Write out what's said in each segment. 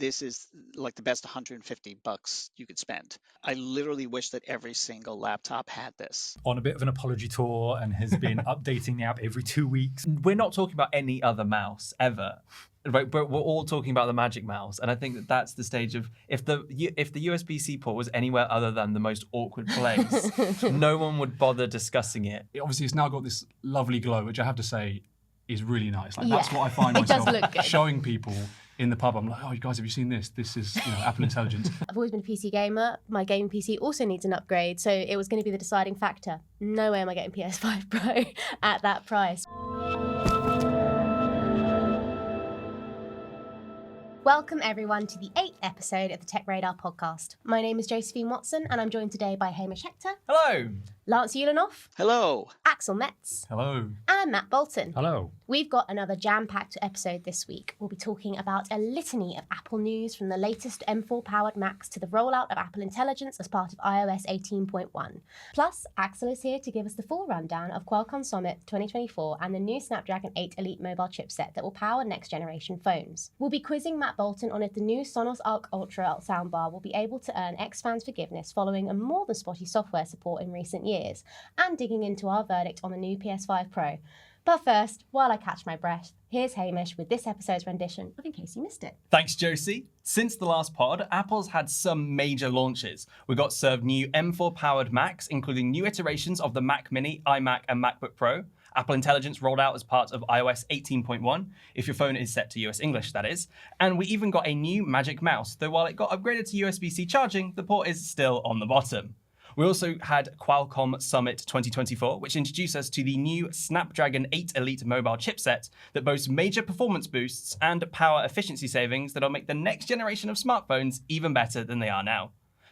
this is like the best $150 you could spend. I literally wish that every single laptop had this. On a bit of an apology tour and has been updating the app every 2 weeks. We're not talking about any other mouse ever. Right, but we're all talking about the Magic Mouse, and I think that that's the stage of if the USB-C port was anywhere other than the most awkward place, no one would bother discussing it. Obviously, it's now got this lovely glow, which I have to say is really nice. Like that's what I find myself showing people in the pub. I'm like, oh, you guys, have you seen this? This is Apple Intelligence. I've always been a PC gamer. My gaming PC also needs an upgrade, so it was going to be the deciding factor. No way am I getting PS5 Pro at that price. Welcome everyone to the 8th episode of the TechRadar podcast. My name is Josephine Watson and I'm joined today by Hamish Hector. Hello. Lance Ulanoff. Hello. Axel Metz. Hello. And Matt Bolton. Hello. We've got another jam-packed episode this week. We'll be talking about a litany of Apple news from the latest M4-powered Macs to the rollout of Apple Intelligence as part of iOS 18.1. Plus, Axel is here to give us the full rundown of Qualcomm Summit 2024 and the new Snapdragon 8 Elite mobile chipset that will power next-generation phones. We'll be quizzing Matt Bolton on if the new Sonos Arc Ultra soundbar will be able to earn X-Fans forgiveness following a more than spotty software support in recent years, and digging into our verdict on the new PS5 Pro. But first, while I catch my breath, here's Hamish with this episode's rendition of In Case You Missed It. Thanks, Josie. Since the last pod, Apple's had some major launches. We got served new M4-powered Macs, including new iterations of the Mac Mini, iMac, and MacBook Pro. Apple Intelligence rolled out as part of iOS 18.1, if your phone is set to US English, that is. And we even got a new Magic Mouse, though while it got upgraded to USB-C charging, the port is still on the bottom. We also had Qualcomm Summit 2024, which introduced us to the new Snapdragon 8 Elite mobile chipset that boasts major performance boosts and power efficiency savings that'll make the next generation of smartphones even better than they are now.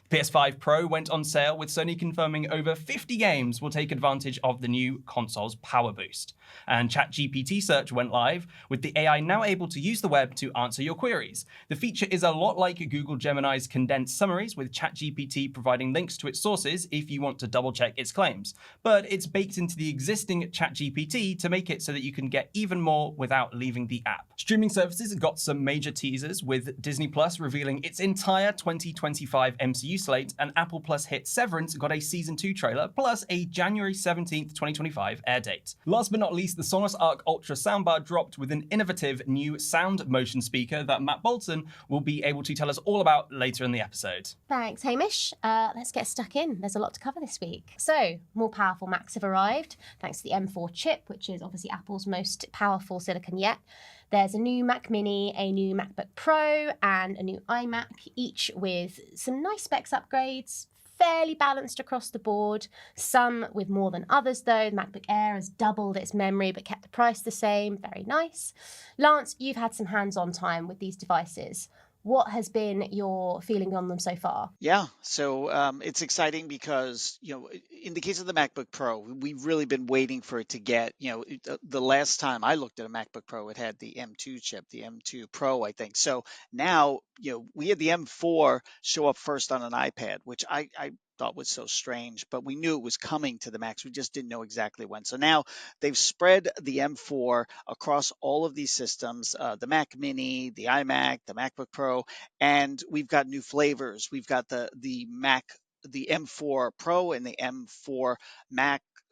PS5 Pro went on sale, with Sony confirming over 50 games will take advantage of the new console's power boost. And ChatGPT search went live, with the AI now able to use the web to answer your queries. The feature is a lot like Google Gemini's condensed summaries, with ChatGPT providing links to its sources if you want to double-check its claims. But it's baked into the existing ChatGPT to make it so that you can get even more without leaving the app. Streaming services got some major teasers, with Disney Plus revealing its entire 2025 MCU slate, and Apple Plus hit Severance got a Season 2 trailer, plus a January 17th, 2025 air date. Last but not least, the Sonos Arc Ultra soundbar dropped with an innovative new sound motion speaker that Matt Bolton will be able to tell us all about later in the episode. Thanks, Hamish. Let's get stuck in. There's a lot to cover this week. So, more powerful Macs have arrived, thanks to the M4 chip, which is obviously Apple's most powerful silicon yet. There's a new Mac Mini, a new MacBook Pro, and a new iMac, each with some nice specs upgrades, fairly balanced across the board, some with more than others though. The MacBook Air has doubled its memory but kept the price the same, very nice. Lance, you've had some hands-on time with these devices. What has been your feeling on them so far? Yeah, so it's exciting because, in the case of the MacBook Pro, we've really been waiting for it to get, the last time I looked at a MacBook Pro, it had the M2 chip, the M2 Pro, I think. So now, we had the M4 show up first on an iPad, which I thought was so strange, but we knew it was coming to the Macs. We just didn't know exactly when. So now they've spread the M4 across all of these systems, the Mac Mini, the iMac, the MacBook Pro, and we've got new flavors. We've got the M4 Pro and the M4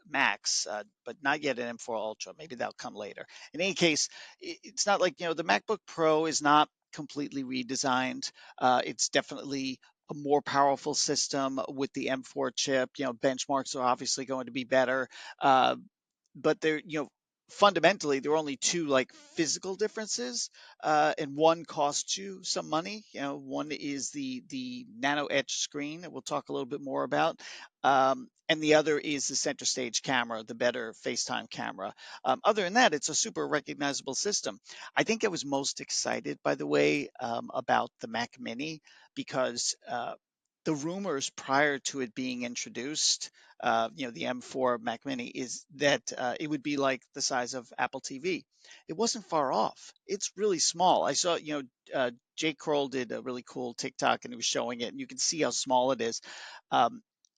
Max, but not yet an M4 Ultra. Maybe that'll come later. In any case, it's not like, the MacBook Pro is not completely redesigned. It's definitely a more powerful system with the M4 chip. Benchmarks are obviously going to be better, but they're, fundamentally there are only two physical differences, and one costs you some money. One is the nano etch screen that we'll talk a little bit more about, and the other is the center stage camera, the better FaceTime camera. Other than that, it's a super recognizable system. I think I was most excited, by the way, about the Mac Mini because the rumors prior to it being introduced, the M4 Mac Mini, is that it would be like the size of Apple TV. It wasn't far off. It's really small. I saw, Jake Kroll did a really cool TikTok and he was showing it, and you can see how small it is.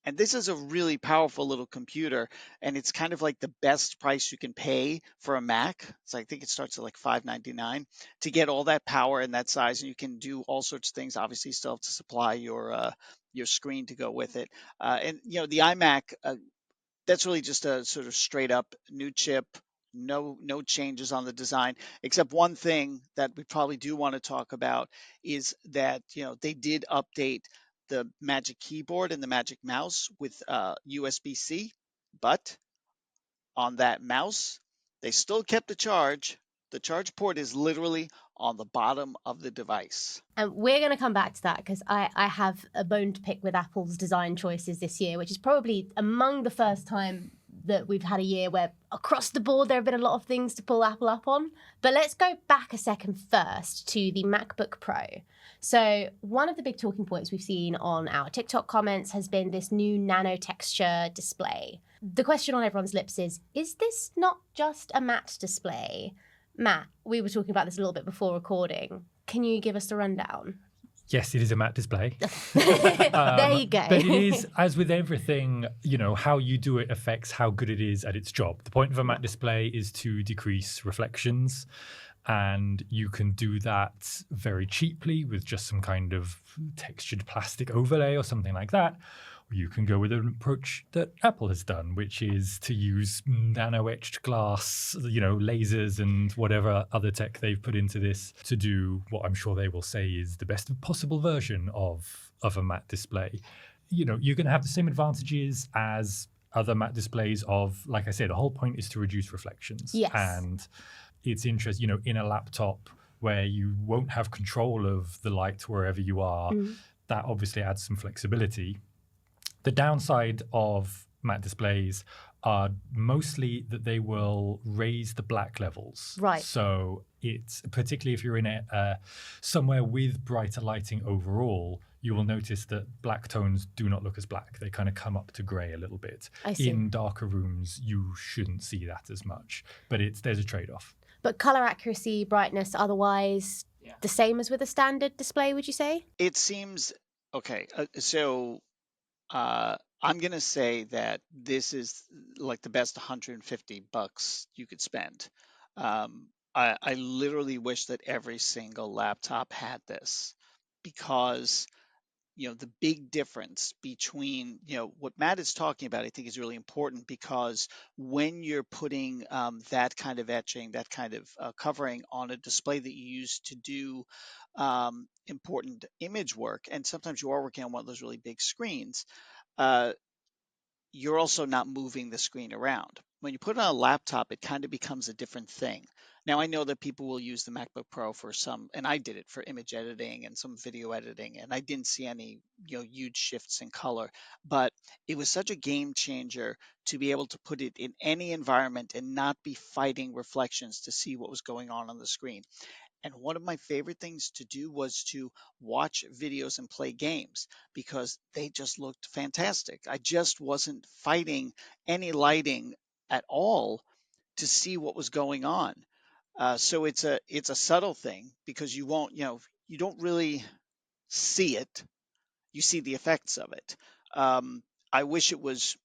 And this is a really powerful little computer, and it's kind of like the best price you can pay for a Mac. So I think it starts at like $599 to get all that power and that size, and you can do all sorts of things. Obviously, you still have to supply your screen to go with it. And the iMac, that's really just a sort of straight up new chip. No changes on the design, except one thing that we probably do want to talk about is that they did update the Magic Keyboard and the Magic Mouse with USB-C, but on that mouse, they still kept the charge. The charge port is literally on the bottom of the device. And we're going to come back to that because I have a bone to pick with Apple's design choices this year, which is probably among the first time that we've had a year where across the board there have been a lot of things to pull Apple up on. But let's go back a second first to the MacBook Pro. So one of the big talking points we've seen on our TikTok comments has been this new nano-texture display. The question on everyone's lips is this not just a matte display? Matt, we were talking about this a little bit before recording. Can you give us the rundown? Yes, it is a matte display. There you go. But it is, as with everything, how you do it affects how good it is at its job. The point of a matte display is to decrease reflections, and you can do that very cheaply with just some kind of textured plastic overlay or something like that. Or you can go with an approach that Apple has done, which is to use nano-etched glass, lasers and whatever other tech they've put into this to do what I'm sure they will say is the best possible version of a matte display. You're going to have the same advantages as other matte displays of, like I said, the whole point is to reduce reflections. Yes. And it's interesting, in a laptop where you won't have control of the light wherever you are, that obviously adds some flexibility. The downside of matte displays are mostly that they will raise the black levels. Right. So it's particularly if you're in somewhere with brighter lighting overall, you will notice that black tones do not look as black. They kind of come up to grey a little bit. I see. In darker rooms, you shouldn't see that as much, but there's a trade-off. But color accuracy, brightness, otherwise the same as with a standard display, would you say? It seems okay. I'm going to say that this is like the best $150 you could spend. I literally wish that every single laptop had this, because the big difference between what Matt is talking about, I think is really important, because when you're putting that kind of etching, that kind of covering on a display that you use to do important image work, and sometimes you are working on one of those really big screens, you're also not moving the screen around. When you put it on a laptop, it kind of becomes a different thing. Now, I know that people will use the MacBook Pro for some, and I did it for image editing and some video editing, and I didn't see any huge shifts in color, but it was such a game changer to be able to put it in any environment and not be fighting reflections to see what was going on the screen. And one of my favorite things to do was to watch videos and play games, because they just looked fantastic. I just wasn't fighting any lighting at all to see what was going on. So it's a subtle thing, because you don't really see it. You see the effects of it. I wish it was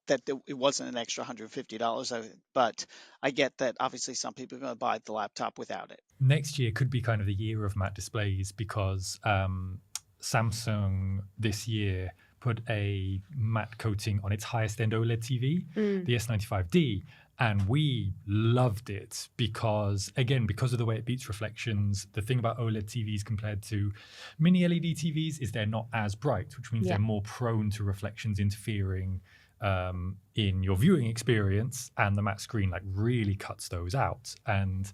that it wasn't an extra $150, but I get that obviously some people are going to buy the laptop without it. Next year could be kind of the year of matte displays, because Samsung this year put a matte coating on its highest end OLED TV, the S95D, and we loved it because of the way it beats reflections. The thing about OLED TVs compared to mini LED TVs is they're not as bright, which means they're more prone to reflections interfering in your viewing experience, and the matte screen really cuts those out. And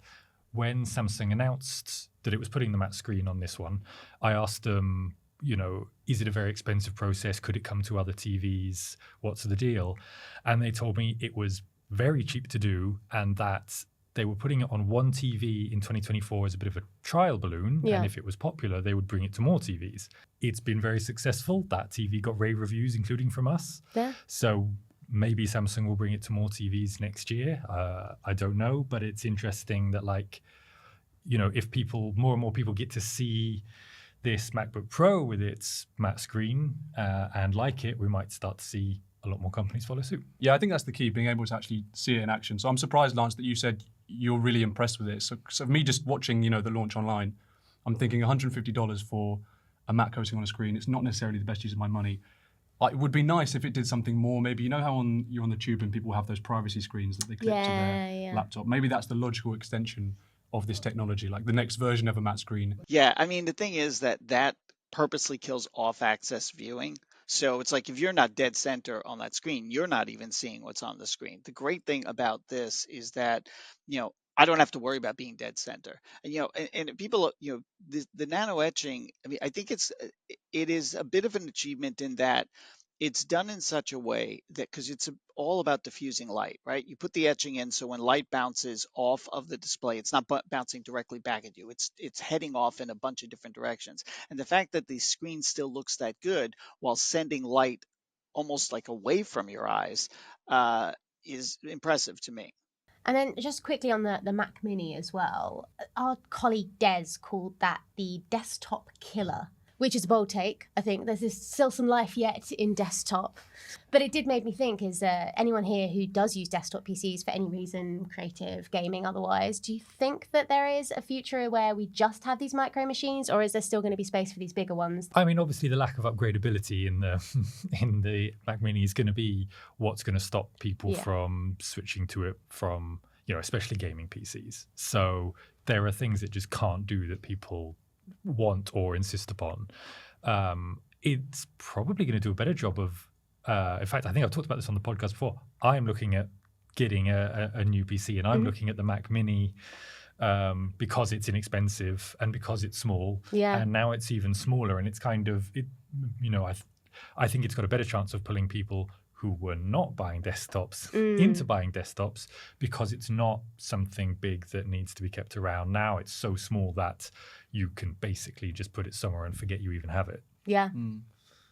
when Samsung announced that it was putting the matte screen on this one, I asked them, is it a very expensive process? Could it come to other TVs? What's the deal? And they told me it was very cheap to do, and that they were putting it on one TV in 2024 as a bit of a trial balloon. Yeah. And if it was popular, they would bring it to more TVs. It's been very successful. That TV got rave reviews, including from us. Yeah. So maybe Samsung will bring it to more TVs next year. I don't know, but it's interesting that if more and more people get to see this MacBook Pro with its matte screen and like it, we might start to see a lot more companies follow suit. Yeah, I think that's the key, being able to actually see it in action. So I'm surprised, Lance, that you said you're really impressed with it. So for me, just watching, the launch online, I'm thinking $150 for a matte coating on a screen. It's not necessarily the best use of my money. It would be nice if it did something more. Maybe, how you're on the tube and people have those privacy screens that they clip to their laptop. Maybe that's the logical extension of this technology, like the next version of a matte screen. Yeah, I mean, the thing is that purposely kills off-axis viewing. So it's like if you're not dead center on that screen, you're not even seeing what's on the screen. The great thing about this is that, I don't have to worry about being dead center. And people, the nano etching, I mean, I think it is a bit of an achievement in that it's done in such a way that, because it's all about diffusing light, right? You put the etching in, so when light bounces off of the display, it's not bouncing directly back at you. It's heading off in a bunch of different directions. And the fact that the screen still looks that good while sending light almost like away from your eyes is impressive to me. And then just quickly on the Mac Mini as well, our colleague Des called that the desktop killer, which is a bold take. I think there's still some life yet in desktop. But it did make me think, is anyone here who does use desktop PCs for any reason, creative, gaming, otherwise, do you think that there is a future where we just have these micro machines, or is there still going to be space for these bigger ones? I mean, obviously the lack of upgradability in the Mac Mini is going to be what's going to stop people from switching to it from, especially gaming PCs. So there are things it just can't do that people want or insist upon. It's probably going to do a better job of, in fact, I think I've talked about this on the podcast before. I'm looking at getting a new PC, and I'm looking at the Mac Mini because it's inexpensive and because it's small. Yeah. And now it's even smaller, and it's kind of, I think it's got a better chance of pulling people who were not buying desktops into buying desktops, because it's not something big that needs to be kept around. Now it's so small that you can basically just put it somewhere and forget you even have it. Yeah.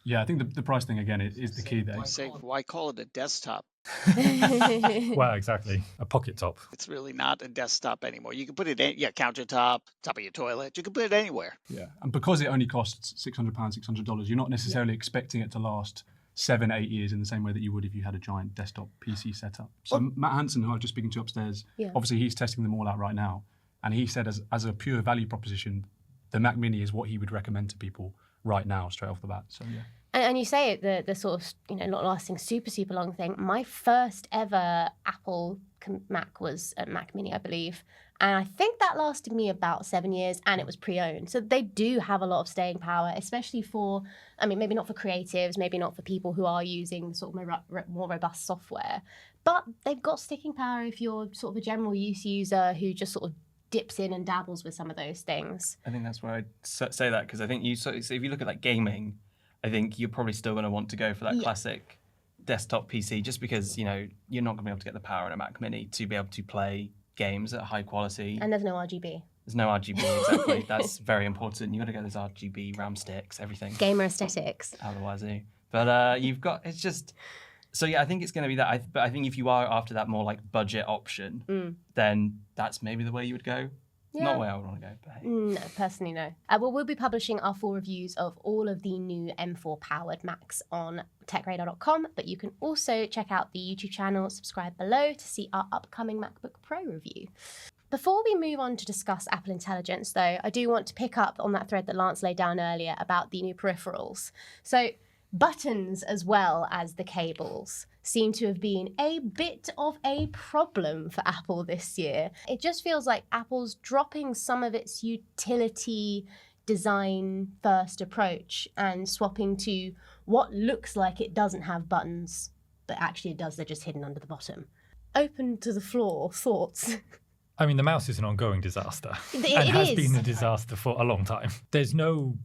Yeah, I think the price thing, again, is the key there. Why call it a desktop? Well, exactly. A pocket top. It's really not a desktop anymore. You can put it in, countertop, top of your toilet. You can put it anywhere. Yeah, and because it only costs £600, $600, you're not necessarily expecting it to last 7-8 years in the same way that you would if you had a giant desktop PC setup. So Matt Hansen, who I was just speaking to upstairs, obviously he's testing them all out right now. And he said as a pure value proposition, the Mac Mini is what he would recommend to people right now, straight off the bat. So yeah. And you say it, the sort of, not lasting super, super long thing. My first ever Apple Mac was a Mac Mini, I believe. And I think that lasted me about 7 years, and it was pre-owned. So they do have a lot of staying power, especially for, maybe not for creatives, maybe not for people who are using sort of more robust software. But they've got sticking power if you're sort of a general use user who just sort of dips in and dabbles with some of those things. I think that's where I'd say that, because I think so if you look at like gaming, I think you're probably still going to want to go for that classic desktop PC, just because, you're not going to be able to get the power in a Mac Mini to be able to play games at high quality. And there's no RGB. There's no RGB, exactly. That's very important. You've got to get those RGB RAM sticks, everything. Gamer aesthetics. Otherwise, but you've got, it's just, so yeah, I think it's going to be that. But I think if you are after that more like budget option, then that's maybe the way you would go. Yeah. Not the way I would want to go. But hey. No, personally, no. Well, we'll be publishing our full reviews of all of the new M4 powered Macs on TechRadar.com, but you can also check out the YouTube channel, subscribe below to see our upcoming MacBook Pro review. Before we move on to discuss Apple Intelligence, though, I do want to pick up on that thread that Lance laid down earlier about the new peripherals. So buttons as well as the cables seem to have been a bit of a problem for Apple this year. It just feels like Apple's dropping some of its utility design first approach and swapping to what looks like it doesn't have buttons, but actually it does, they're just hidden under the bottom. Open to the floor, thoughts? I mean, the mouse is an ongoing disaster. It has been a disaster for a long time. There's no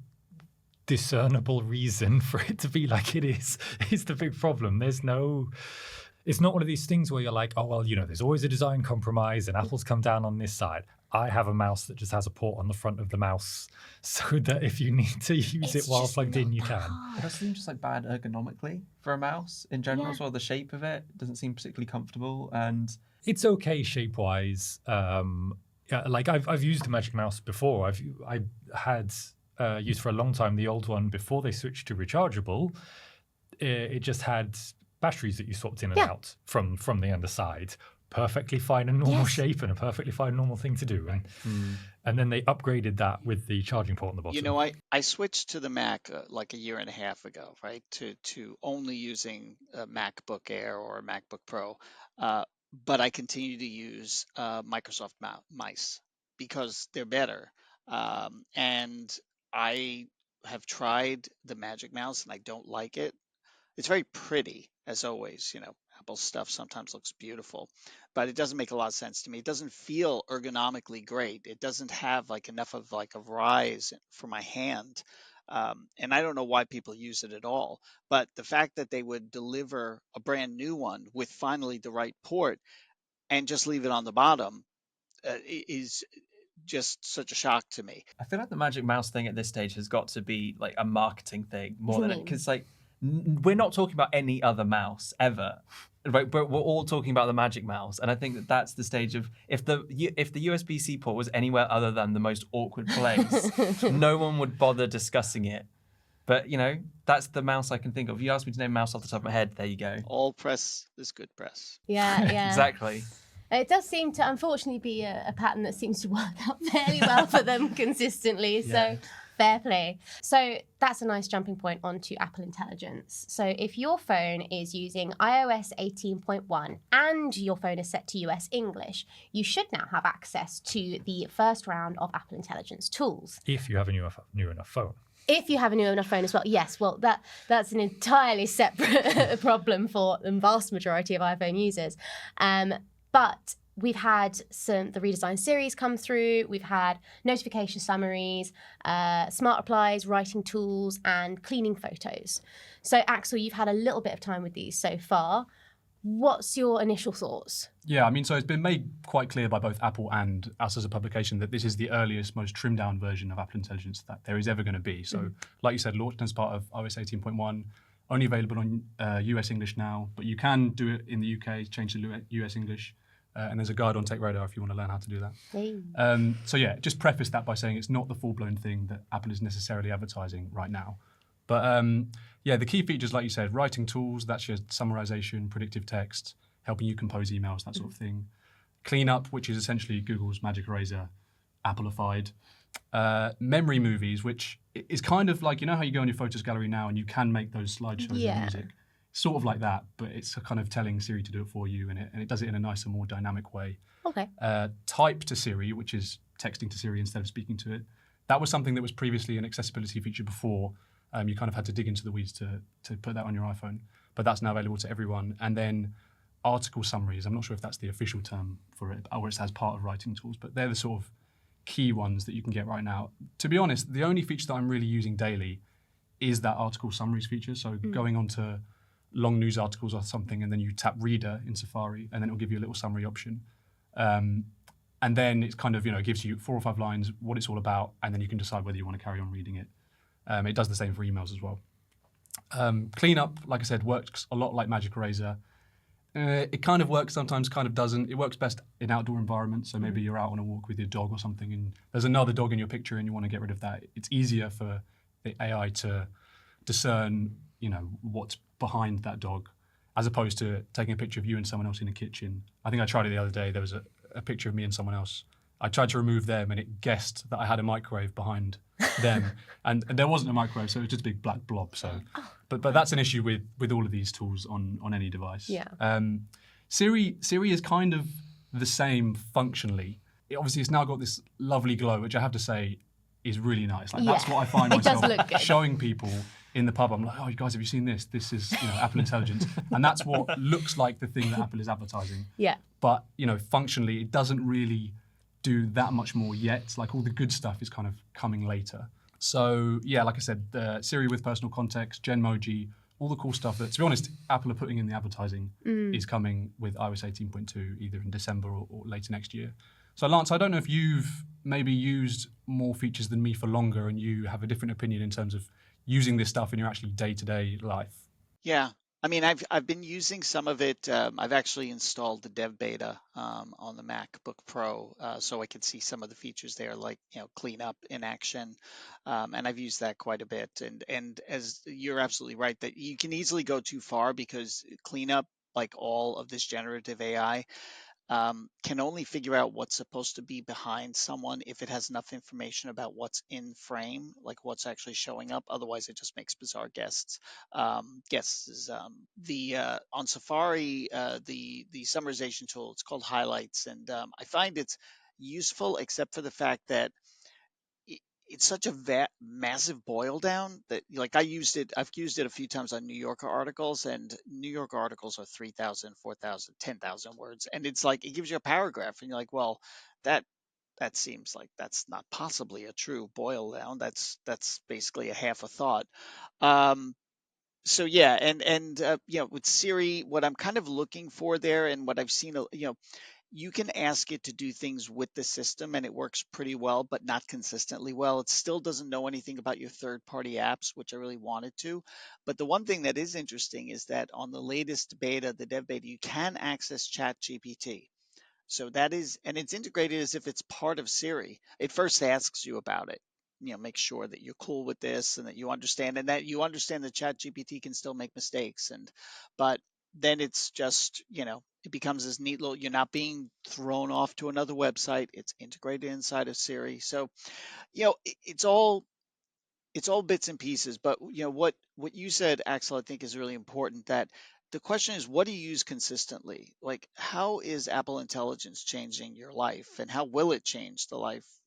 discernible reason for it to be like it is the big problem. It's not one of these things where you're like, oh, well, there's always a design compromise and Apple's come down on this side. I have a mouse that just has a port on the front of the mouse so that if you need to use it while plugged in, you can. It does seem just like bad ergonomically for a mouse in general as well. The shape of it doesn't seem particularly comfortable, and it's okay shape-wise. Like I've used the Magic Mouse before. I had used for a long time, the old one before they switched to rechargeable, it just had batteries that you swapped in and out from the underside. Perfectly fine and normal shape and a perfectly fine normal thing to do. And then they upgraded that with the charging port on the bottom. You know, I switched to the Mac like a year and a half ago, right? To only using a MacBook Air or a MacBook Pro, but I continue to use Microsoft mice because they're better. And I have tried the Magic Mouse and I don't like it. It's very pretty, as always. You know, Apple stuff sometimes looks beautiful, but it doesn't make a lot of sense to me. It doesn't feel ergonomically great. It doesn't have like enough of like a rise for my hand. And I don't know why people use it at all. But the fact that they would deliver a brand new one with finally the right port and just leave it on the bottom is just such a shock to me. I feel like the Magic Mouse thing at this stage has got to be like a marketing thing more than it, because like we're not talking about any other mouse ever, right? But we're all talking about the Magic Mouse, and I think that that's the stage of if the USB-C port was anywhere other than the most awkward place, no one would bother discussing it. But you know, that's the mouse I can think of. If you ask me to name a mouse off the top of my head, there you go. All press is good press. Yeah. Exactly. It does seem to, unfortunately, be a pattern that seems to work out fairly well for them consistently. So fair play. So that's a nice jumping point onto Apple Intelligence. So if your phone is using iOS 18.1 and your phone is set to US English, you should now have access to the first round of Apple Intelligence tools. If you have a new enough phone. If you have a new enough phone as well, yes. Well, that's an entirely separate problem for the vast majority of iPhone users. But we've had the redesigned series come through. We've had notification summaries, smart replies, writing tools, and cleaning photos. So, Axel, you've had a little bit of time with these so far. What's your initial thoughts? Yeah, I mean, so it's been made quite clear by both Apple and us as a publication that this is the earliest, most trimmed down version of Apple Intelligence that there is ever going to be. So, like you said, launched as part of iOS 18.1, only available on US English now, but you can do it in the UK, change to US English. And there's a guide on TechRadar if you want to learn how to do that. Hey. So yeah, just preface that by saying it's not the full-blown thing that Apple is necessarily advertising right now. But yeah, the key features, like you said, writing tools, that's your summarization, predictive text, helping you compose emails, that sort of thing. Cleanup, which is essentially Google's Magic Eraser, Appleified. Memory movies, which is kind of like, you know how you go on your photos gallery now and you can make those slideshows of music? Sort of like that, but it's kind of telling Siri to do it for you, and it does it in a nicer, more dynamic way. Okay. Type to Siri, which is texting to Siri instead of speaking to it. That was something that was previously an accessibility feature before. You kind of had to dig into the weeds to put that on your iPhone, but that's now available to everyone. And then article summaries. I'm not sure if that's the official term for it, or it's as part of writing tools, but they're the sort of key ones that you can get right now. To be honest, the only feature that I'm really using daily is that article summaries feature. So going on to long news articles or something, and then you tap Reader in Safari, and then it'll give you a little summary option. And then it's kind of, you know, it gives you 4 or 5 lines, what it's all about, and then you can decide whether you want to carry on reading it. It does the same for emails as well. Cleanup, like I said, works a lot like Magic Eraser. It kind of works sometimes, kind of doesn't. It works best in outdoor environments, so maybe you're out on a walk with your dog or something, and there's another dog in your picture and you want to get rid of that. It's easier for the AI to discern, you know, what's behind that dog, as opposed to taking a picture of you and someone else in a kitchen. I think I tried it the other day. There was a picture of me and someone else. I tried to remove them, and it guessed that I had a microwave behind them, and there wasn't a microwave, so it was just a big black blob. So, but that's an issue with all of these tools on any device. Yeah. Siri is kind of the same functionally. Obviously, it's now got this lovely glow, which I have to say is really nice. Like that's what I find It does myself look good. showing people in the pub. I'm like, oh, you guys, have you seen this? This is, you know, Apple Intelligence, and that's what looks like the thing that Apple is advertising. Yeah. But you know, functionally, it doesn't really do that much more yet. Like all the good stuff is kind of coming later. So yeah, like I said, Siri with personal context, Genmoji, all the cool stuff that, to be honest, Apple are putting in the advertising is coming with iOS 18.2 either in December or later next year. So Lance, I don't know if you've maybe used more features than me for longer and you have a different opinion in terms of using this stuff in your actually day-to-day life. Yeah. I mean, I've been using some of it. I've actually installed the dev beta on the MacBook Pro, so I can see some of the features there, like cleanup in action, and I've used that quite a bit. And as you're absolutely right that you can easily go too far because cleanup, like all of this generative AI, can only figure out what's supposed to be behind someone if it has enough information about what's in frame, like what's actually showing up. Otherwise, it just makes bizarre guesses. The On Safari, the summarization tool, it's called Highlights, and I find it's useful, except for the fact that it's such a massive boil down that like I've used it a few times on New Yorker articles, and New Yorker articles are 3,000, 4,000, 10,000 words, and it's like it gives you a paragraph and you're like, well, that that seems like that's not possibly a true boil down. That's basically a half a thought. um so yeah, and with Siri, what I'm kind of looking for there, and what I've seen, you can ask it to do things with the system and it works pretty well, but not consistently well. It still doesn't know anything about your third party apps, which I really wanted to. But the one thing that is interesting is that on the latest beta, the dev beta, you can access Chat GPT. So that is, and it's integrated as if it's part of Siri. It first asks you about it. Make sure that you're cool with this and that you understand, and that you understand that Chat GPT can still make mistakes. But then it's just, it becomes this neat little, you're not being thrown off to another website. It's integrated inside of Siri. So, it's all bits and pieces. But what you said, Axel, I think is really important. That the question is, what do you use consistently? Like, how is Apple Intelligence changing your life, and how will it change the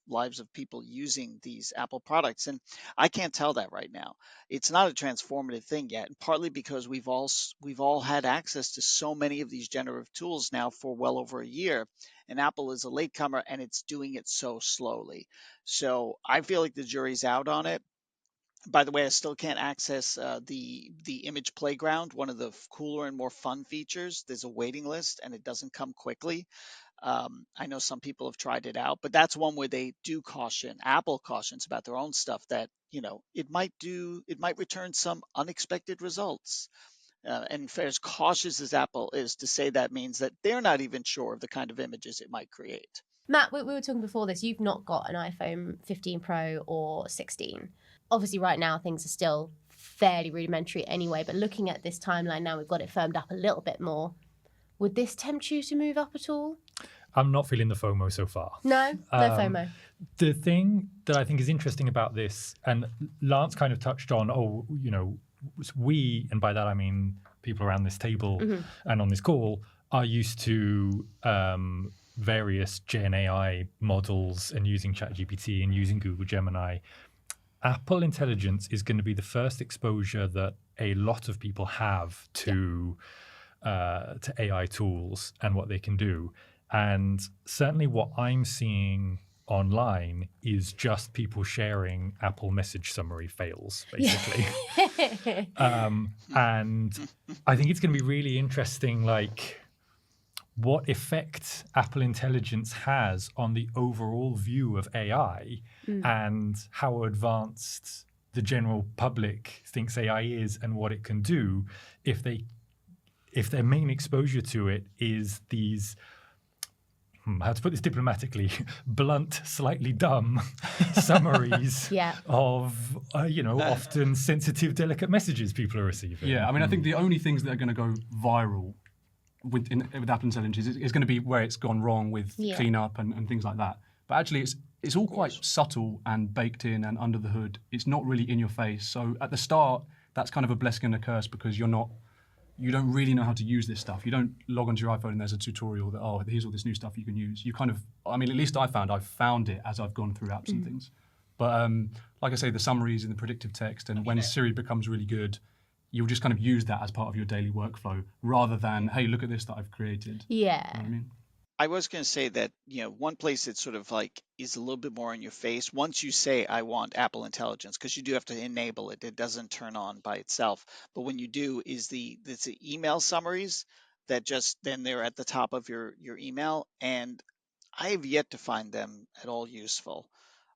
lives of people using these Apple products? And I can't tell that right now. It's not a transformative thing yet, and partly because we've all had access to so many of these generative tools now for well over a year, and Apple is a latecomer, and it's doing it so slowly. So I feel like the jury's out on it. By the way, I still can't access the image playground, one of the cooler and more fun features. There's a waiting list and it doesn't come quickly. I know some people have tried it out, but that's one where they do caution. Apple cautions about their own stuff that it might return some unexpected results. And for as cautious as Apple is to say, that means that they're not even sure of the kind of images it might create. Matt, we were talking before this. You've not got an iPhone 15 Pro or 16. Obviously, right now, things are still fairly rudimentary anyway, but looking at this timeline now, we've got it firmed up a little bit more. Would this tempt you to move up at all? I'm not feeling the FOMO so far. No FOMO. The thing that I think is interesting about this, and Lance kind of touched on, we, and by that I mean people around this table and on this call, are used to various Gen AI models and using ChatGPT and using Google Gemini. Apple Intelligence is going to be the first exposure that a lot of people have to AI tools and what they can do. And certainly what I'm seeing online is just people sharing Apple message summary fails, basically. And I think it's going to be really interesting, like, what effect Apple Intelligence has on the overall view of AI and how advanced the general public thinks AI is and what it can do if their main exposure to it is these, how to put this diplomatically, blunt, slightly dumb summaries of, often sensitive, delicate messages people are receiving. Yeah, I mean, I think the only things that are going to go viral with Apple Intelligence is going to be where it's gone wrong with cleanup and things like that. But actually, it's all quite subtle and baked in and under the hood. It's not really in your face. So at the start, that's kind of a blessing and a curse, because you don't really know how to use this stuff. You don't log onto your iPhone and there's a tutorial that, here's all this new stuff you can use. You kind of, at least I've found it as I've gone through apps and things. But like I say, the summaries and the predictive text, and when Siri becomes really good, you'll just kind of use that as part of your daily workflow rather than, hey, look at this that I've created. Yeah. You know what I mean? I was going to say that, one place that sort of like is a little bit more in your face, once you say, I want Apple Intelligence, because you do have to enable it. It doesn't turn on by itself. But when you do, it's the email summaries that just, then they're at the top of your email. And I have yet to find them at all useful.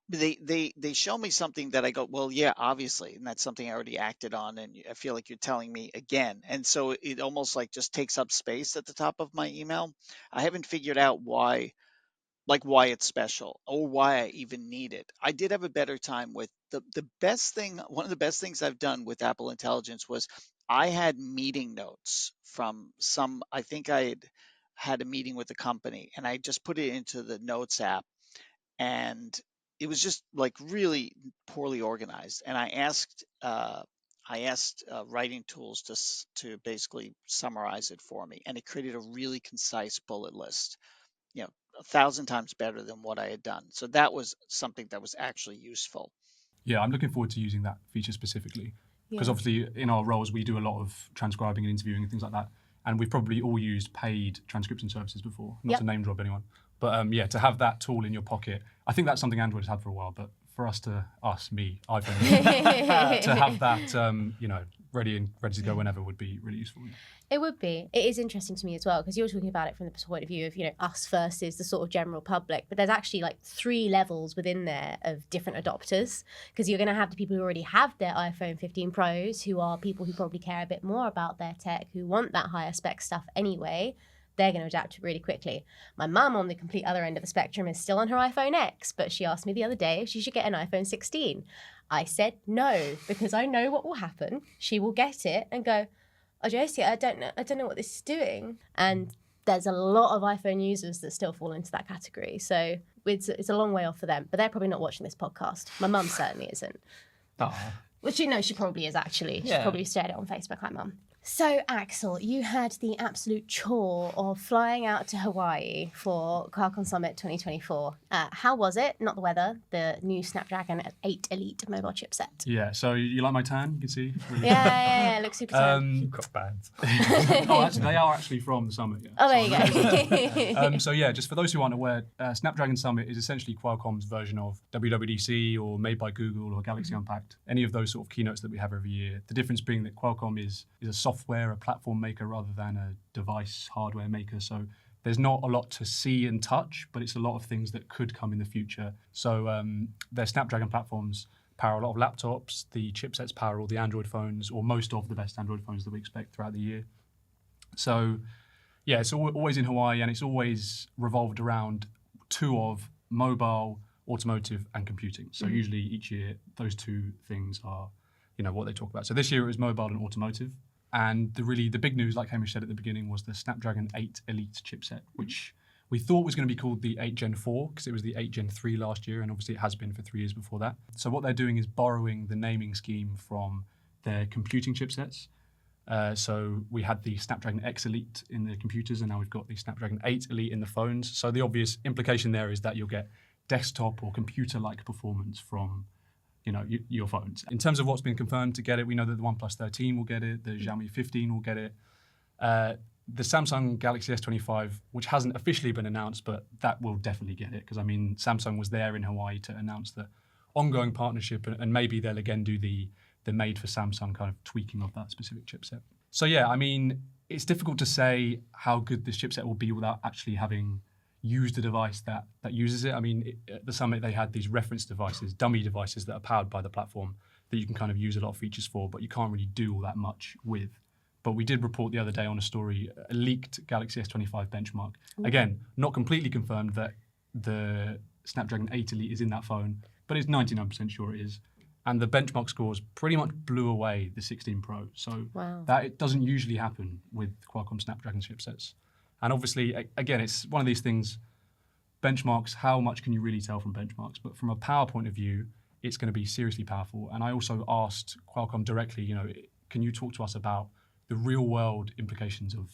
they show me something that I go, well, yeah, obviously, and that's something I already acted on, and I feel like you're telling me again, and so it almost like just takes up space at the top of my email. I haven't figured out why it's special or why I even need it. I did have a better time with the best thing. One of the best things I've done with Apple Intelligence was I had meeting notes from some. I think I had a meeting with the company, and I just put it into the Notes app, and it was just like really poorly organized. And I asked writing tools to basically summarize it for me, and it created a really concise bullet list. 1,000 times better than what I had done. So that was something that was actually useful. Yeah, I'm looking forward to using that feature specifically because obviously in our roles we do a lot of transcribing and interviewing and things like that, and we've probably all used paid transcription services before. Not to name drop anyone, but yeah, to have that tool in your pocket, I think that's something Android has had for a while. But for me, iPhone, to have that, ready to go whenever would be really useful. It would be. It is interesting to me as well, because you're talking about it from the point of view of, us versus the sort of general public. But there's actually like 3 levels within there of different adopters, because you're going to have the people who already have their iPhone 15 Pros, who are people who probably care a bit more about their tech, who want that higher spec stuff anyway. They're going to adapt really quickly. My mum, on the complete other end of the spectrum, is still on her iPhone X, but she asked me the other day if she should get an iPhone 16. I said no, because I know what will happen. She will get it and go, oh, Josie, I don't know what this is doing. And there's a lot of iPhone users that still fall into that category. So it's a long way off for them, but they're probably not watching this podcast. My mum certainly isn't. Well, she probably is actually. She probably shared it on Facebook, like Mum. So, Axel, you had the absolute chore of flying out to Hawaii for Qualcomm Summit 2024. How was it? Not the weather, the new Snapdragon 8 Elite mobile chipset. Yeah, so you like my tan? You can see. Really Yeah, looks super tan. You've got bands. Actually, they are actually from the Summit. Yeah. Oh, there you go. So yeah, just for those who aren't aware, Snapdragon Summit is essentially Qualcomm's version of WWDC or Made by Google or Galaxy Unpacked, any of those sort of keynotes that we have every year. The difference being that Qualcomm is a software, a platform maker rather than a device hardware maker. So there's not a lot to see and touch, but it's a lot of things that could come in the future. So their Snapdragon platforms power a lot of laptops. The chipsets power all the Android phones, or most of the best Android phones that we expect throughout the year. So yeah, it's always in Hawaii, and it's always revolved around 2 of mobile, automotive, and computing. So usually each year, those 2 things are, what they talk about. So this year it was mobile and automotive. And the big news, like Hamish said at the beginning, was the Snapdragon 8 Elite chipset, which we thought was going to be called the 8 Gen 4 because it was the 8 Gen 3 last year, and obviously it has been for 3 years before that. So what they're doing is borrowing the naming scheme from their computing chipsets. So we had the Snapdragon X Elite in the computers, and now we've got the Snapdragon 8 Elite in the phones. So the obvious implication there is that you'll get desktop or computer-like performance from your phones. In terms of what's been confirmed to get it, we know that the OnePlus 13 will get it, the Xiaomi 15 will get it. The Samsung Galaxy S25, which hasn't officially been announced, but that will definitely get it, because Samsung was there in Hawaii to announce the ongoing partnership, and maybe they'll again do the made for Samsung kind of tweaking of that specific chipset. So yeah, it's difficult to say how good this chipset will be without actually having used a device that uses it. At the Summit, they had these reference devices, dummy devices that are powered by the platform that you can kind of use a lot of features for, but you can't really do all that much with. But we did report the other day on a story, a leaked Galaxy S25 benchmark. Again, not completely confirmed that the Snapdragon 8 Elite is in that phone, but it's 99% sure it is. And the benchmark scores pretty much blew away the 16 Pro. So that it doesn't usually happen with Qualcomm Snapdragon chipsets. And obviously, again, it's one of these things, benchmarks, how much can you really tell from benchmarks? But from a power point of view, it's going to be seriously powerful. And I also asked Qualcomm directly, can you talk to us about the real world implications of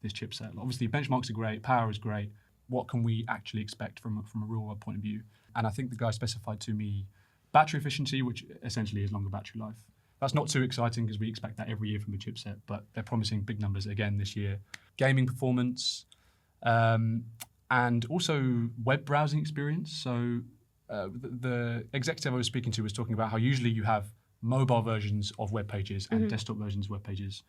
this chipset? Obviously, benchmarks are great, power is great. What can we actually expect from a real world point of view? And I think the guy specified to me battery efficiency, which essentially is longer battery life. That's not too exciting because we expect that every year from the chipset, but they're promising big numbers again this year. Gaming performance, and also web browsing experience. So the executive I was speaking to was talking about how usually you have mobile versions of web pages and desktop versions of web pages.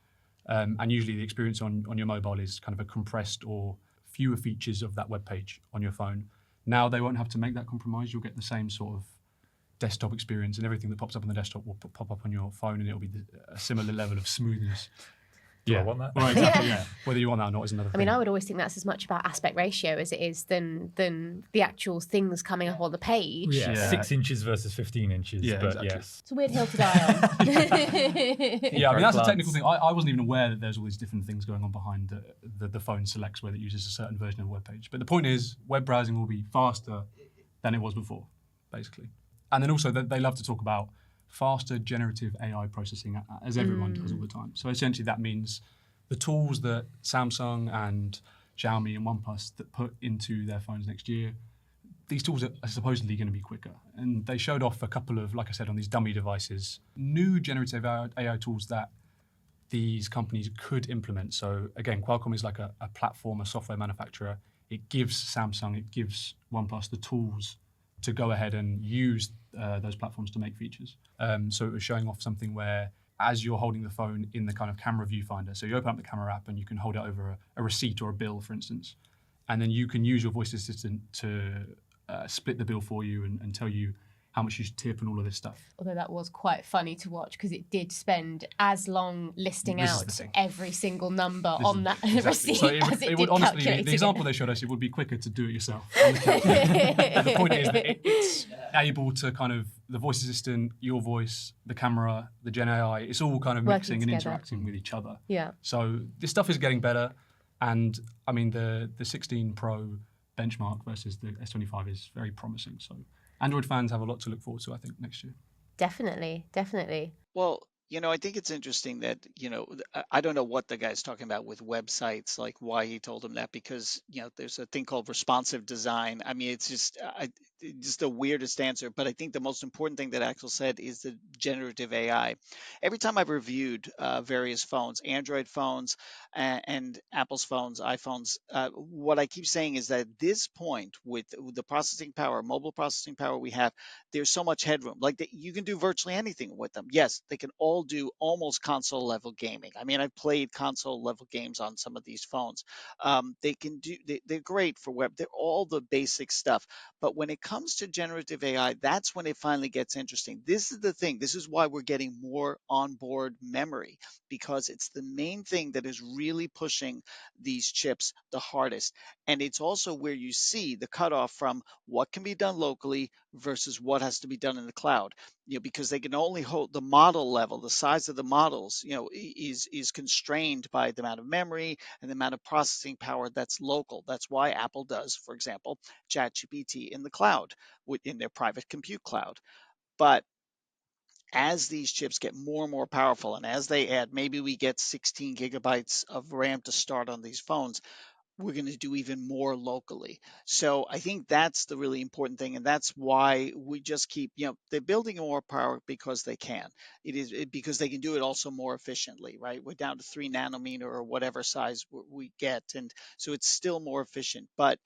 And usually the experience on your mobile is kind of a compressed or fewer features of that web page on your phone. Now they won't have to make that compromise. You'll get the same sort of desktop experience, and everything that pops up on the desktop will pop up on your phone, and it'll be a similar level of smoothness. Do I want that? Well, exactly. Yeah. Whether you want that or not is another thing. I mean, I would always think that's as much about aspect ratio as it is than the actual things coming up on the page. Yeah, 6 inches versus 15 inches. Yeah, but exactly. yes. It's a weird hill to die on. Yeah, I mean, that's a technical thing. I wasn't even aware that there's all these different things going on behind the phone selects whether it uses a certain version of a web page. But the point is, web browsing will be faster than it was before, basically. And then also, they love to talk about faster generative AI processing, as everyone does all the time. So essentially, that means the tools that Samsung and Xiaomi and OnePlus that put into their phones next year, these tools are supposedly going to be quicker. And they showed off a couple of, like I said, on these dummy devices, new generative AI tools that these companies could implement. So again, Qualcomm is like a platform, a software manufacturer. It gives Samsung, it gives OnePlus the tools to go ahead and use those platforms to make features. So it was showing off something where, as you're holding the phone in the kind of camera viewfinder, so you open up the camera app and you can hold it over a receipt or a bill, for instance, and then you can use your voice assistant to split the bill for you and tell you how much you should tip and all of this stuff. Although that was quite funny to watch because it did spend as long listing out every single number on that receipt So as it did honestly, calculating the example they showed us, it would be quicker to do it yourself. The point is that it's able to kind of, the voice assistant, your voice, the camera, the Gen AI, it's all kind of mixing and interacting with each other. Yeah. So this stuff is getting better. And I mean, the 16 Pro benchmark versus the S25 is very promising. So Android fans have a lot to look forward to, I think, next year. Definitely. Well, I think it's interesting that, I don't know what the guy's talking about with websites, like why he told him that, because, there's a thing called responsive design. I mean, it's just the weirdest answer. But I think the most important thing that Axel said is the generative AI. Every time I've reviewed various phones, Android phones and Apple's phones, iPhones, what I keep saying is that at this point, with the processing power, mobile processing power we have, there's so much headroom. Like you can do virtually anything with them. Yes, they can all do almost console level gaming. I mean, I've played console level games on some of these phones. They're great for web. They're all the basic stuff. But when it comes to generative AI, that's when it finally gets interesting. This is the thing. This is why we're getting more onboard memory, because it's the main thing that is really pushing these chips the hardest. And it's also where you see the cutoff from what can be done locally versus what has to be done in the cloud. Because they can only hold the model level, the size of the models, is constrained by the amount of memory and the amount of processing power that's local. That's why Apple does, for example, ChatGPT in the cloud, in their private compute cloud. But as these chips get more and more powerful, and as they add, maybe we get 16 gigabytes of RAM to start on these phones, we're going to do even more locally. So I think that's the really important thing. And that's why we just keep, they're building more power because they can. Because they can do it also more efficiently, right? We're down to 3 nanometer or whatever size we get. And so it's still more efficient. But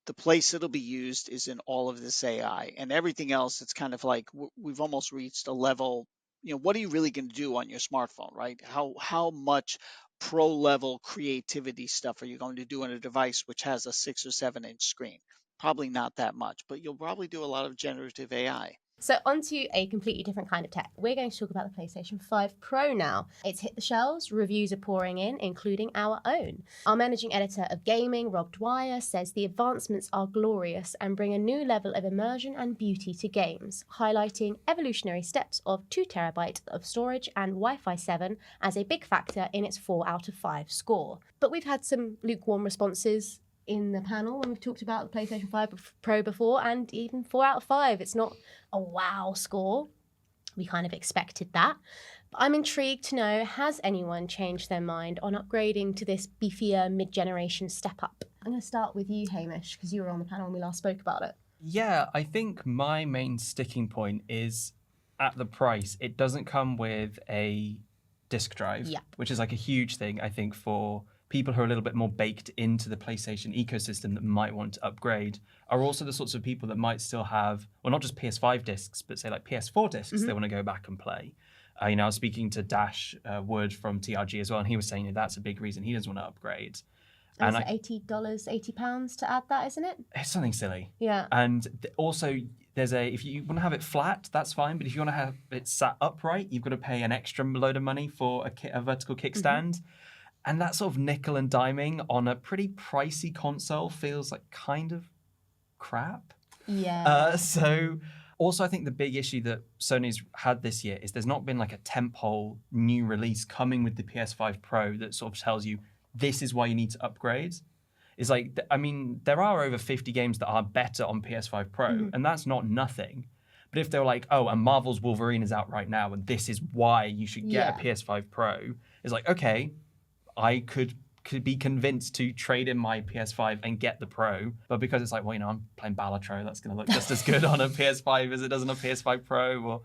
the place it'll be used is in all of this AI, and everything else. It's kind of like we've almost reached a level. What are you really going to do on your smartphone, right? How much pro level creativity stuff are you going to do on a device which has a 6 or 7 inch screen? Probably not that much, but you'll probably do a lot of generative AI. So onto a completely different kind of tech. We're going to talk about the PlayStation 5 Pro now. It's hit the shelves, reviews are pouring in, including our own. Our managing editor of gaming, Rob Dwyer, says the advancements are glorious and bring a new level of immersion and beauty to games, highlighting evolutionary steps of 2 terabytes of storage and Wi-Fi 7 as a big factor in its 4 out of 5 score. But we've had some lukewarm responses in the panel when we've talked about the PlayStation 5 Pro before, and even 4 out of 5. It's not a wow score. We kind of expected that. But I'm intrigued to know, has anyone changed their mind on upgrading to this beefier mid-generation step up? I'm going to start with you, Hamish, because you were on the panel when we last spoke about it. Yeah, I think my main sticking point is at the price. It doesn't come with a disk drive, which is like a huge thing, I think, for people who are a little bit more baked into the PlayStation ecosystem that might want to upgrade, are also the sorts of people that might still have, well, not just PS5 discs, but say like PS4 discs they want to go back and play. I was speaking to Dash Wood from TRG as well, and he was saying that's a big reason he doesn't want to upgrade. And it's $80, £80 to add that, isn't it? It's something silly. Yeah. And also, if you want to have it flat, that's fine. But if you want to have it sat upright, you've got to pay an extra load of money for a vertical kickstand. And that sort of nickel and diming on a pretty pricey console feels like kind of crap. Yeah. So also, I think the big issue that Sony's had this year is there's not been like a tentpole new release coming with the PS5 Pro that sort of tells you this is why you need to upgrade. It's like, I mean, there are over 50 games that are better on PS5 Pro, and that's not nothing. But if they're like, oh, and Marvel's Wolverine is out right now, and this is why you should get a PS5 Pro, it's like, okay, I could be convinced to trade in my PS5 and get the Pro, but because it's like, well, I'm playing Balatro, that's going to look just as good on a PS5 as it does on a PS5 Pro, or,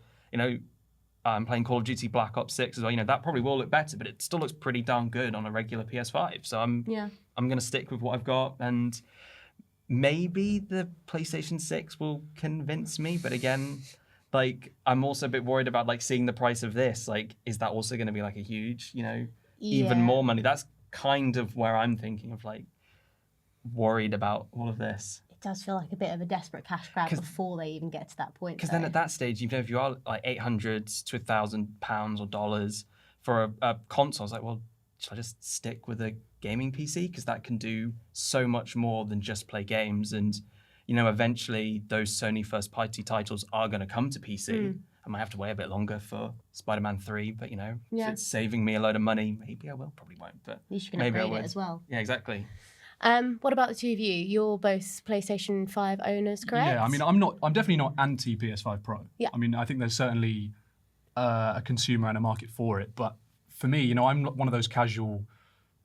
I'm playing Call of Duty Black Ops 6 as well, that probably will look better, but it still looks pretty darn good on a regular PS5. So I'm going to stick with what I've got, and maybe the PlayStation 6 will convince me, but again, I'm also a bit worried about seeing the price of this. Is that also going to be a huge, even more money? That's kind of where I'm thinking of worried about all of this. It does feel like a bit of a desperate cash grab before they even get to that point. Because then at that stage, if you are £800 to £1,000 or dollars for a console, it's like, well, should I just stick with a gaming PC? Because that can do so much more than just play games. And, eventually those Sony first party titles are going to come to PC. I might have to wait a bit longer for Spider-Man 3, but if it's saving me a load of money, maybe I will. Probably won't, but you can maybe I upgrade would. it as well. Yeah, exactly. What about the two of you? You're both PlayStation 5 owners, correct? Yeah, I mean, I'm definitely not anti PS5 Pro. Yeah. I mean, I think there's certainly a consumer and a market for it, but for me, I'm not one of those casual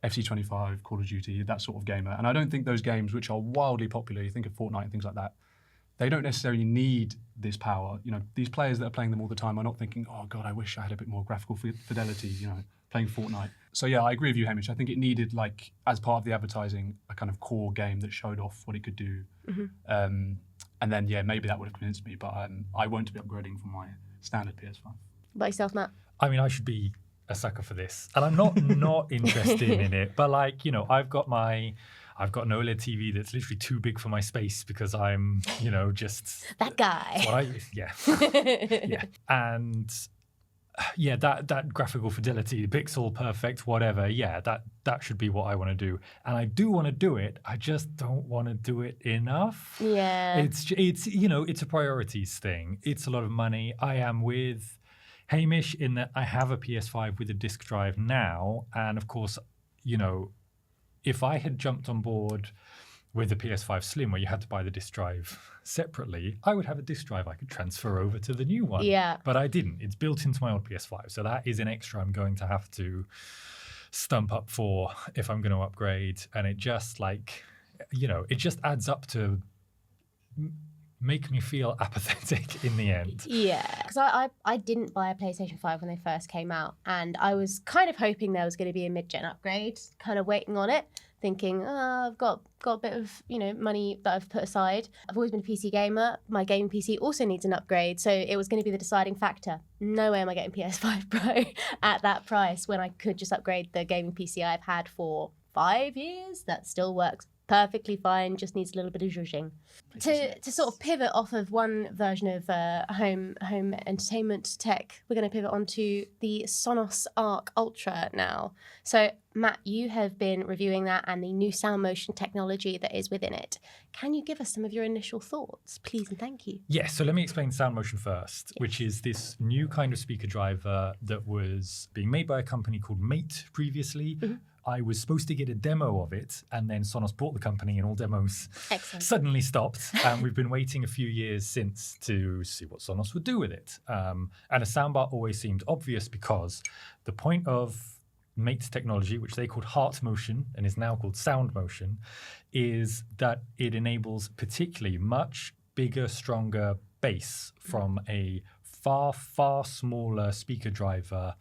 FC25, Call of Duty, that sort of gamer, and I don't think those games, which are wildly popular, you think of Fortnite and things like that, they don't necessarily need this power. These players that are playing them all the time are not thinking, oh God, I wish I had a bit more graphical fidelity, playing Fortnite. So yeah, I agree with you, Hamish. I think it needed, as part of the advertising, a kind of core game that showed off what it could do. And then, yeah, maybe that would have convinced me, but I won't be upgrading from my standard PS5. What about yourself, Matt? I mean, I should be a sucker for this, and I'm not interested in it, but I've got an OLED TV that's literally too big for my space because I'm, just that guy. Yeah. And yeah, that graphical fidelity, pixel perfect, whatever. Yeah, that should be what I want to do, and I do want to do it. I just don't want to do it enough. Yeah. It's it's a priorities thing. It's a lot of money. I am with Hamish in that I have a PS5 with a disk drive now, and of course, if I had jumped on board with the PS5 Slim where you had to buy the disk drive separately, I would have a disk drive I could transfer over to the new one. Yeah. But I didn't. It's built into my old PS5. So that is an extra I'm going to have to stump up for if I'm going to upgrade. And it just it just adds up to make me feel apathetic in the end. Yeah, because I didn't buy a PlayStation 5 when they first came out, and I was kind of hoping there was going to be a mid-gen upgrade, kind of waiting on it, thinking, I've got a bit of money that I've put aside. I've always been a PC gamer. My gaming PC also needs an upgrade, so it was going to be the deciding factor. No way am I getting PS5 Pro at that price when I could just upgrade the gaming PC I've had for 5 years. That still works perfectly fine, just needs a little bit of zhuzhing. To sort of pivot off of one version of home entertainment tech, we're going to pivot onto the Sonos Arc Ultra now. So Matt, you have been reviewing that and the new sound motion technology that is within it. Can you give us some of your initial thoughts, please and thank you? Yes, so let me explain sound motion first, which is this new kind of speaker driver that was being made by a company called Mate previously. I was supposed to get a demo of it, and then Sonos bought the company and all demos suddenly stopped. And we've been waiting a few years since to see what Sonos would do with it. And a soundbar always seemed obvious because the point of Mate's technology, which they called heart motion and is now called sound motion, is that it enables particularly much bigger, stronger bass from a far, far smaller speaker driver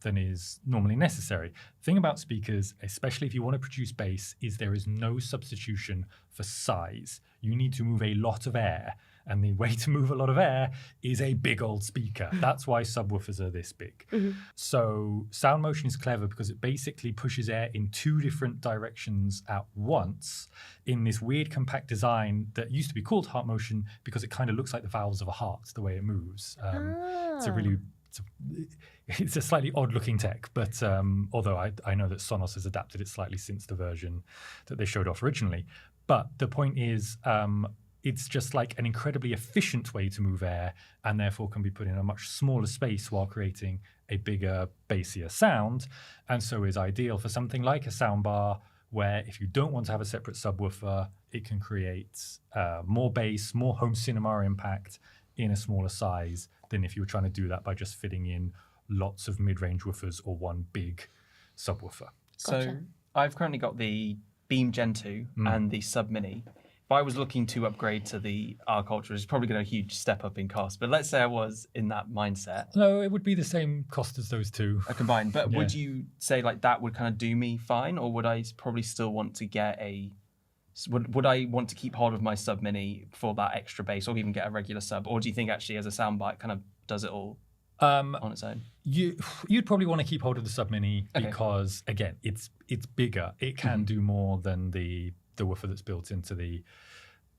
than is normally necessary. The thing about speakers, especially if you want to produce bass, is there is no substitution for size. You need to move a lot of air, And the way to move a lot of air is a big old speaker. That's why subwoofers are this big. So sound motion is clever because it basically pushes air in two different directions at once in this weird compact design that used to be called heart motion because it kind of looks like the valves of a heart, the way it moves. It's a slightly odd looking tech, but although I know that Sonos has adapted it slightly since the version that they showed off originally. But the point is, it's just like an incredibly efficient way to move air and therefore can be put in a much smaller space while creating a bigger, bassier sound. And so is ideal for something like a soundbar where if you don't want to have a separate subwoofer, it can create more bass, more home cinema impact in a smaller size than if you were trying to do that by just fitting in lots of mid-range woofers or one big subwoofer. So I've currently got the Beam Gen 2 and the Sub Mini. If I was looking to upgrade to the Arc Ultra, it's probably going to be a huge step up in cost. But let's say I was in that mindset. No, it would be the same cost as those two. Combined. But would you say like that would kind of do me fine? Or would I probably still want to get would I want to keep hold of my Sub Mini for that extra bass or even get a regular sub? Or do you think actually as a soundbar it kind of does it all on its own? You'd probably want to keep hold of the Sub Mini because, again, it's bigger. It can do more than the woofer that's built into the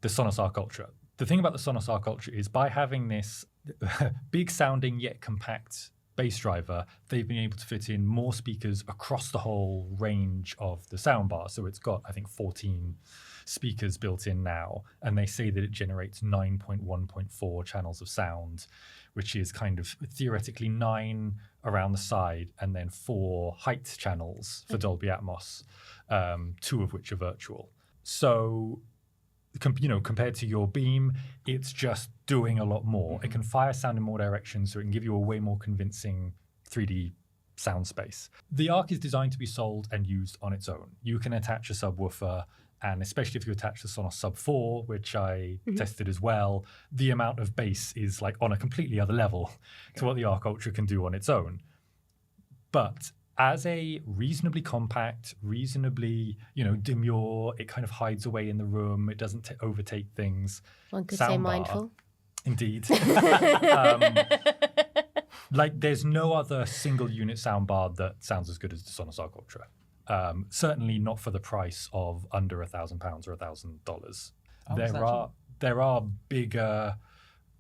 Sonos Arc Ultra. The thing about the Sonos Arc Ultra is by having this big sounding yet compact bass driver, they've been able to fit in more speakers across the whole range of the soundbar. So it's got, I think, 14 speakers built in now, and they say that it generates 9.1.4 channels of sound, which is kind of theoretically 9 around the side and then 4 height channels for Dolby Atmos, 2 of which are virtual. So, compared to your Beam, it's just doing a lot more. It can fire sound in more directions, so it can give you a way more convincing 3D sound space. The Arc is designed to be sold and used on its own. You can attach a subwoofer, and especially if you attach the Sonos Sub 4, which I tested as well, the amount of bass is like on a completely other level to what the Arc Ultra can do on its own. But as a reasonably compact, reasonably, demure, it kind of hides away in the room, it doesn't overtake things. One could say mindful. Indeed. There's no other single unit soundbar that sounds as good as the Sonos Arc Ultra. Certainly not for the price of under £1,000 or $1,000. There are bigger,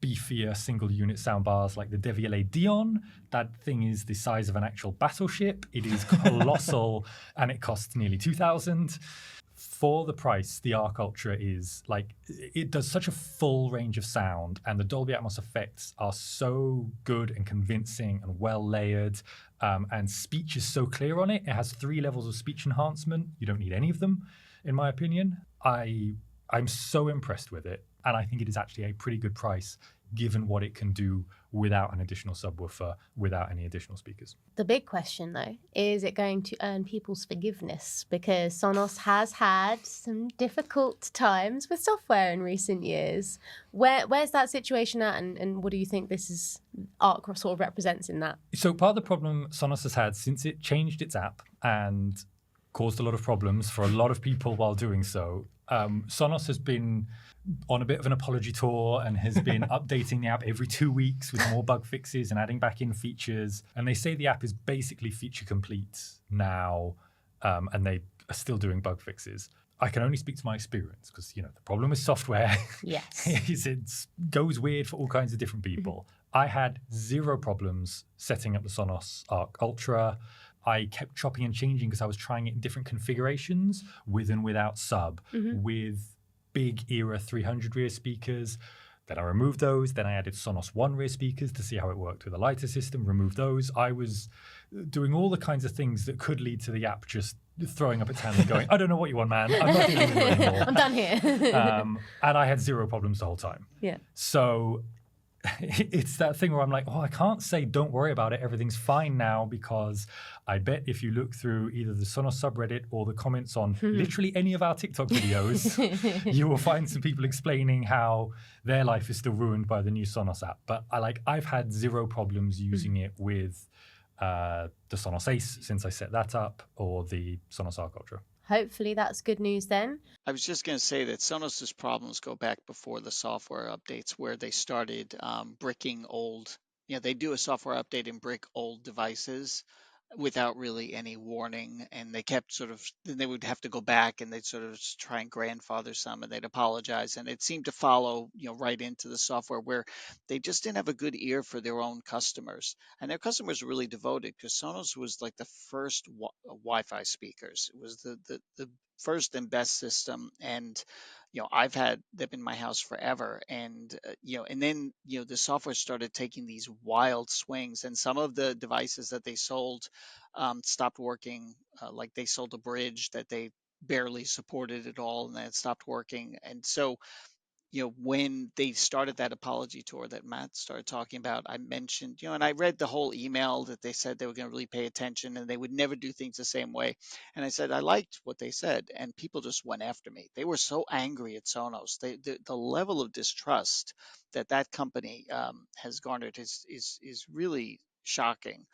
beefier single unit soundbars like the Devialet Dion. That thing is the size of an actual battleship. It is colossal and it costs nearly $2,000. For the price, the Arc Ultra is it does such a full range of sound, and the Dolby Atmos effects are so good and convincing and well layered, and speech is so clear on it. It has 3 levels of speech enhancement. You don't need any of them, in my opinion. I'm so impressed with it, and I think it is actually a pretty good price given what it can do without an additional subwoofer, without any additional speakers. The big question, though, is it going to earn people's forgiveness? Because Sonos has had some difficult times with software in recent years. Where's that situation at, and what do you think this is Arc sort of represents in that? So part of the problem Sonos has had since it changed its app and caused a lot of problems for a lot of people while doing so, Sonos has been on a bit of an apology tour and has been updating the app every 2 weeks with more bug fixes and adding back in features. And they say the app is basically feature complete now, and they are still doing bug fixes. I can only speak to my experience because, the problem with software is it goes weird for all kinds of different people. I had 0 problems setting up the Sonos Arc Ultra. I kept chopping and changing because I was trying it in different configurations with and without sub, with big era 300 rear speakers. Then I removed those. Then I added Sonos One rear speakers to see how it worked with a lighter system, removed those. I was doing all the kinds of things that could lead to the app just throwing up its hand and going, I don't know what you want, man. I'm not dealing with you anymore. I'm done here. And I had 0 problems the whole time. Yeah. So it's that thing where I'm like, I can't say don't worry about it, everything's fine now, because I bet if you look through either the Sonos subreddit or the comments on literally any of our TikTok videos, you will find some people explaining how their life is still ruined by the new Sonos app. But I've had 0 problems using it with the Sonos Ace since I set that up, or the Sonos Arc Ultra. hopefully that's good news then. I was just going to say that Sonos's problems go back before the software updates, where they started bricking old. They do a software update and brick old devices without really any warning, and they kept then they would have to go back and they'd sort of try and grandfather some, and they'd apologize, and it seemed to follow right into the software, where they just didn't have a good ear for their own customers, and their customers were really devoted, because Sonos was like the first Wi-Fi speakers. It was the first and best system, and I've had them in my house forever, and and then the software started taking these wild swings, and some of the devices that they sold stopped working. Like they sold a bridge that they barely supported at all, and then it stopped working. And so when they started that apology tour that Matt started talking about, I mentioned, and I read the whole email that they said they were going to really pay attention and they would never do things the same way. And I said, I liked what they said, and people just went after me. They were so angry at Sonos. The level of distrust that company has garnered is really shocking.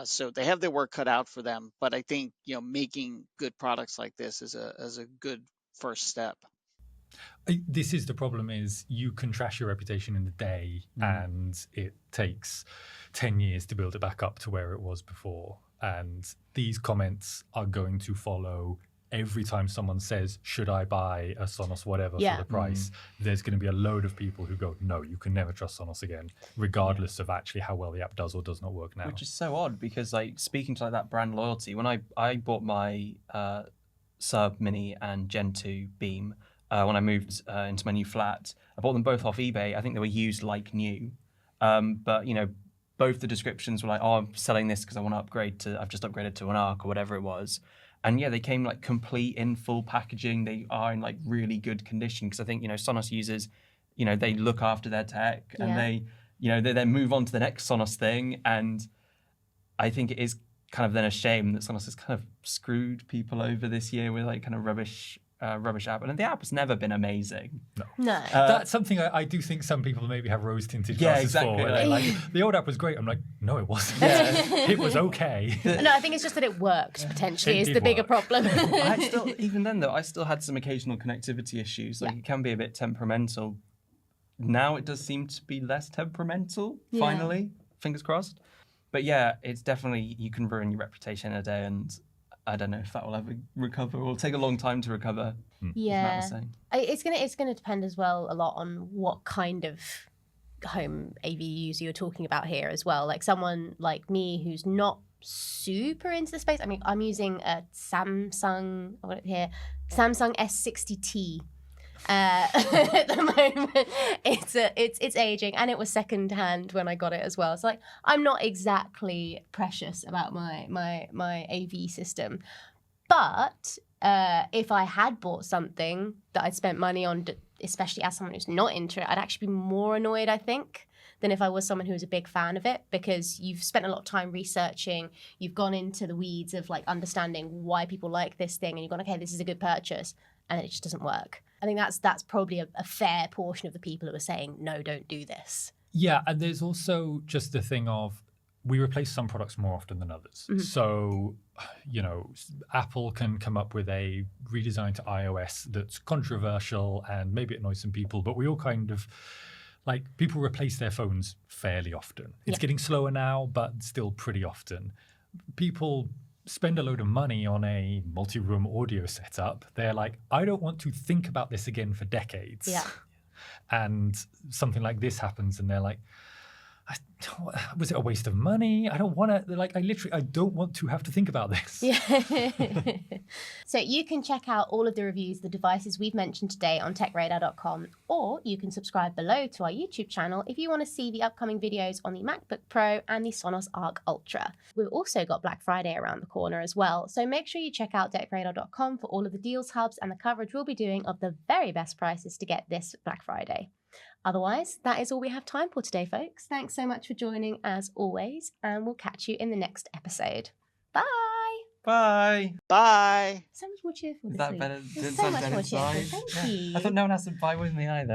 So they have their work cut out for them, but I think, making good products like this is a good first step. This is the problem: is you can trash your reputation in a day, and it takes 10 years to build it back up to where it was before. And these comments are going to follow every time someone says, should I buy a Sonos whatever for the price? There's going to be a load of people who go, no, you can never trust Sonos again, regardless of actually how well the app does or does not work now. Which is so odd, because speaking to that brand loyalty, when I bought my Sub Mini and Gen 2 Beam, when I moved into my new flat, I bought them both off eBay. I think they were used like new. But, both the descriptions were like, oh, I'm selling this because I want to I've just upgraded to an Arc or whatever it was. And yeah, they came like complete in full packaging. They are in like really good condition, because I think, Sonos users, they look after their tech and they then move on to the next Sonos thing. And I think it is kind of then a shame that Sonos has kind of screwed people over this year with like kind of rubbish app, and the app has never been amazing. No. That's something I do think some people maybe have rose-tinted glasses exactly. for. Like, the old app was great. I'm like, no, it wasn't. It was okay. No, I think it's just that it worked, potentially, is the bigger problem. Even then, though, I still had some occasional connectivity issues. Like, it can be a bit temperamental. Now it does seem to be less temperamental, finally. Fingers crossed. But yeah, it's definitely, you can ruin your reputation in a day, and I don't know if that will ever recover. It will take a long time to recover. Yeah, it's gonna depend as well a lot on what kind of home AV user you're talking about here as well. Like someone like me who's not super into the space. I mean, I'm using a Samsung S60T. At the moment, it's aging, and it was second hand when I got it as well. So like, I'm not exactly precious about my AV system, but if I had bought something that I'd spent money on, especially as someone who's not into it, I'd actually be more annoyed, I think, than if I was someone who was a big fan of it, because you've spent a lot of time researching, you've gone into the weeds of like understanding why people like this thing, and you've gone, okay, this is a good purchase, and it just doesn't work. I think that's probably a fair portion of the people who are saying, no, don't do this. Yeah, and there's also just the thing of, we replace some products more often than others. Mm-hmm. So, Apple can come up with a redesign to iOS that's controversial and maybe it annoys some people, but we all kind of, like, people replace their phones fairly often. It's getting slower now, but still pretty often. People spend a load of money on a multi-room audio setup. They're like, I don't want to think about this again for decades. Yeah. And something like this happens and they're like, was it a waste of money? I don't want to, I don't want to have to think about this. Yeah. So you can check out all of the reviews of the devices we've mentioned today on TechRadar.com, or you can subscribe below to our YouTube channel if you want to see the upcoming videos on the MacBook Pro and the Sonos Arc Ultra. We've also got Black Friday around the corner as well, so make sure you check out TechRadar.com for all of the deals hubs and the coverage we'll be doing of the very best prices to get this Black Friday. Otherwise, that is all we have time for today, folks. Thanks so much for joining, as always, and we'll catch you in the next episode. Bye! Bye! Bye! So much more cheerful Is this that week. better? It's so much more cheerful. Thank you. I thought no one has to buy with me either.